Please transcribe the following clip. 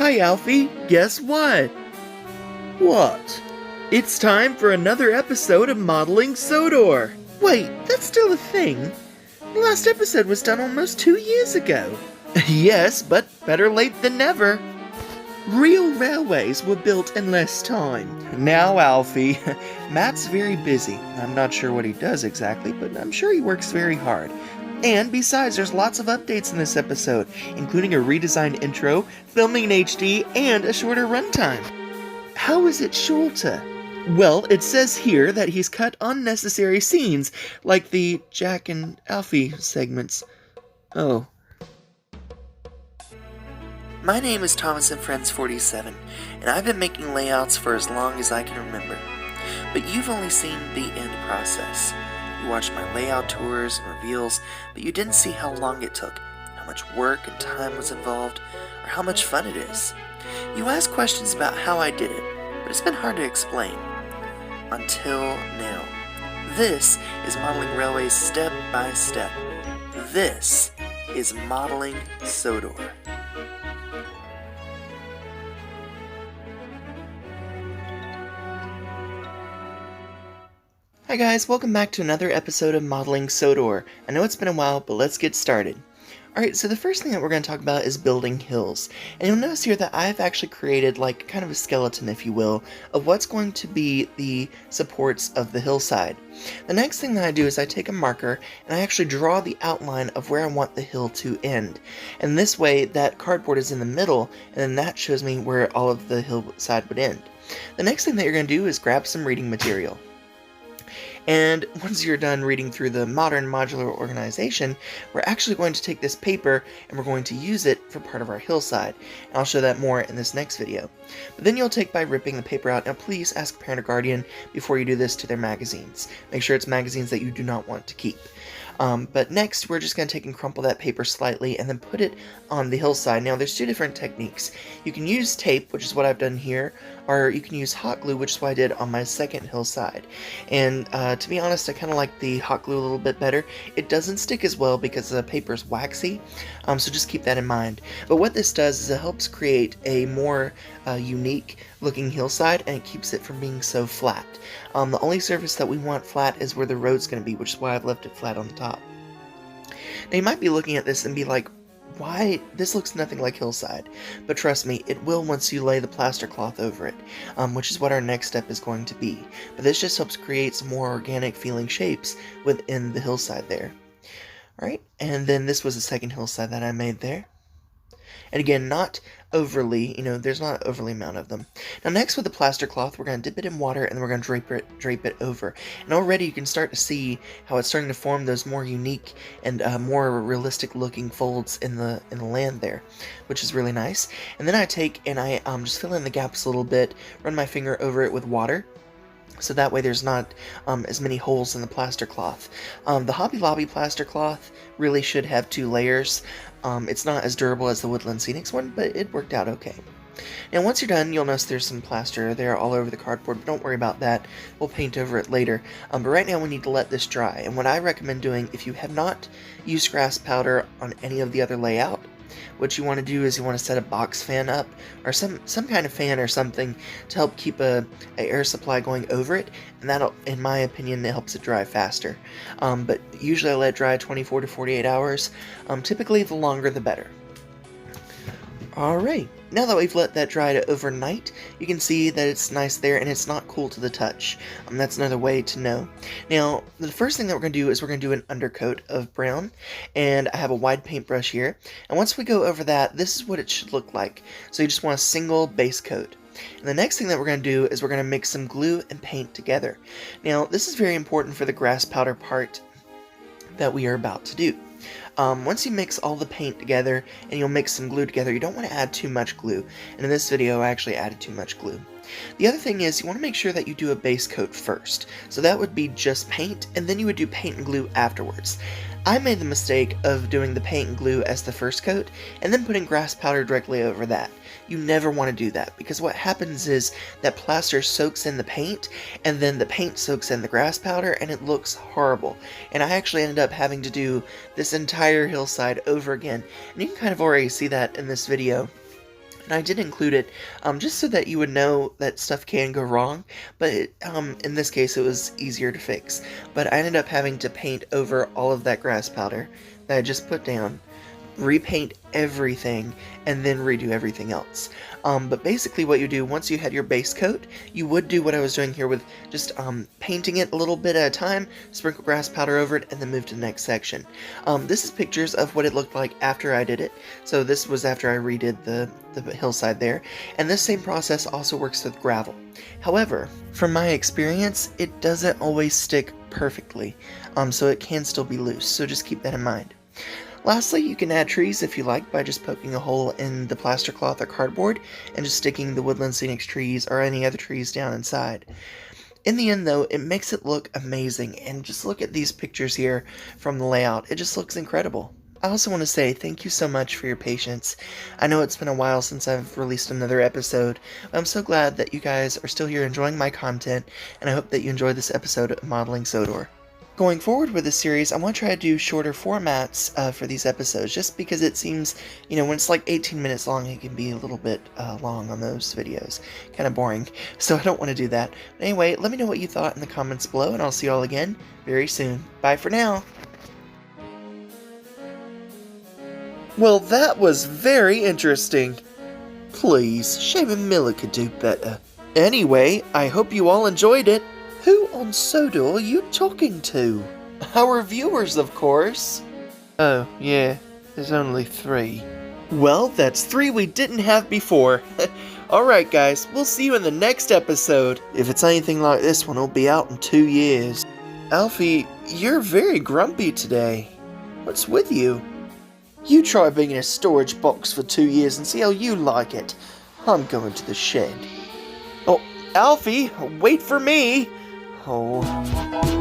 Hi, Alfie. Guess what? What? It's time for another episode of Modeling Sodor. Wait, that's still a thing? The last episode was done almost 2 years ago. Yes, but better late than never. Real railways were built in less time. Now, Alfie, Matt's very busy. I'm not sure what he does exactly, but I'm sure he works very hard. And besides, there's lots of updates in this episode, including a redesigned intro, filming in HD, and a shorter runtime. How is it shorter? Well, it says here that he's cut unnecessary scenes, like the Jack and Alfie segments. Oh. My name is Thomas and Friends 47, and I've been making layouts for as long as I can remember. But you've only seen the end process. You watched my layout tours and reveals, but you didn't see how long it took, how much work and time was involved, or how much fun it is. You asked questions about how I did it, but it's been hard to explain. Until now. This is modeling railways step by step. This is modeling Sodor. Hi guys, welcome back to another episode of Modeling Sodor. I know it's been a while, but let's get started. Alright, so the first thing that we're going to talk about is building hills. And you'll notice here that I've actually created like kind of a skeleton, if you will, of what's going to be the supports of the hillside. The next thing that I do is I take a marker and I actually draw the outline of where I want the hill to end. And this way that cardboard is in the middle, and then that shows me where all of the hillside would end. The next thing that you're going to do is grab some reading material. And once you're done reading through the Modern Modular Organization, we're actually going to take this paper and we're going to use it for part of our hillside. And I'll show that more in this next video. But then you'll take by ripping the paper out. Now please ask a parent or guardian before you do this to their magazines. Make sure it's magazines that you do not want to keep. But next, we're just going to take and crumple that paper slightly and then put it on the hillside. Now, there's two different techniques. You can use tape, which is what I've done here, or you can use hot glue, which is what I did on my second hillside. And to be honest, I kind of like the hot glue a little bit better. It doesn't stick as well because the paper is waxy, so just keep that in mind. But what this does is it helps create a more unique looking hillside, and it keeps it from being so flat. The only surface that we want flat is where the road's going to be, which is why I've left it flat on the top. Now you might be looking at this and be like, why? This looks nothing like hillside. But trust me, it will once you lay the plaster cloth over it, which is what our next step is going to be. But this just helps create some more organic feeling shapes within the hillside there. Alright, and then this was the second hillside that I made there. And again, not overly, there's not an overly amount of them. Now next with the plaster cloth, we're going to dip it in water and then we're going to drape it over. And already you can start to see how it's starting to form those more unique and more realistic looking folds in the land there, which is really nice. And then I take and I just fill in the gaps a little bit, run my finger over it with water. So that way there's not as many holes in the plaster cloth. The Hobby Lobby plaster cloth really should have 2 layers. It's not as durable as the Woodland Scenics one, but it worked out okay. Now once you're done, you'll notice there's some plaster there all over the cardboard, but don't worry about that. We'll paint over it later. But right now we need to let this dry. And what I recommend doing, if you have not used grass powder on any of the other layout, what you want to do is you want to set a box fan up, or some kind of fan or something to help keep a air supply going over it, and that'll, in my opinion, it helps it dry faster. But usually I let it dry 24 to 48 hours. Typically the longer the better. Alright, now that we've let that dry to overnight, you can see that it's nice there and it's not cool to the touch. That's another way to know. Now, the first thing that we're going to do is we're going to do an undercoat of brown, and I have a wide paintbrush here. And once we go over that, this is what it should look like. So you just want a single base coat. And the next thing that we're going to do is we're going to mix some glue and paint together. Now, this is very important for the grass powder part that we are about to do. Once you mix all the paint together and you'll mix some glue together, you don't want to add too much glue. And in this video, I actually added too much glue. The other thing is you want to make sure that you do a base coat first. So that would be just paint, and then you would do paint and glue afterwards. I made the mistake of doing the paint and glue as the first coat, and then putting grass powder directly over that. You never want to do that, because what happens is that plaster soaks in the paint, and then the paint soaks in the grass powder, and it looks horrible. And I actually ended up having to do this entire hillside over again, and you can kind of already see that in this video. And I did include it just so that you would know that stuff can go wrong, but in this case it was easier to fix. But I ended up having to paint over all of that grass powder that I just put down, repaint everything, and then redo everything else. But basically what you do, once you had your base coat, you would do what I was doing here with just painting it a little bit at a time, sprinkle grass powder over it, and then move to the next section. This is pictures of what it looked like after I did it. So this was after I redid the hillside there. And this same process also works with gravel. However, from my experience, it doesn't always stick perfectly, so it can still be loose, so just keep that in mind. Lastly, you can add trees if you like by just poking a hole in the plaster cloth or cardboard and just sticking the Woodland Scenics trees or any other trees down inside. In the end though, it makes it look amazing, and just look at these pictures here from the layout. It just looks incredible. I also want to say thank you so much for your patience. I know it's been a while since I've released another episode, but I'm so glad that you guys are still here enjoying my content, and I hope that you enjoyed this episode of Modeling Sodor. Going forward with this series, I want to try to do shorter formats for these episodes, just because it seems, when it's like 18 minutes long, it can be a little bit long on those videos. Kind of boring, so I don't want to do that. But anyway, let me know what you thought in the comments below, and I'll see you all again very soon. Bye for now! Well, that was very interesting. Please, Shaman Miller could do better. Anyway, I hope you all enjoyed it. Who on Sodor are you talking to? Our viewers, of course. Oh, yeah, there's only 3. Well, that's 3 we didn't have before. Alright guys, we'll see you in the next episode. If it's anything like this one, it'll be out in 2 years. Alfie, you're very grumpy today. What's with you? You try being in a storage box for 2 years and see how you like it. I'm going to the shed. Oh, Alfie, wait for me! Oh.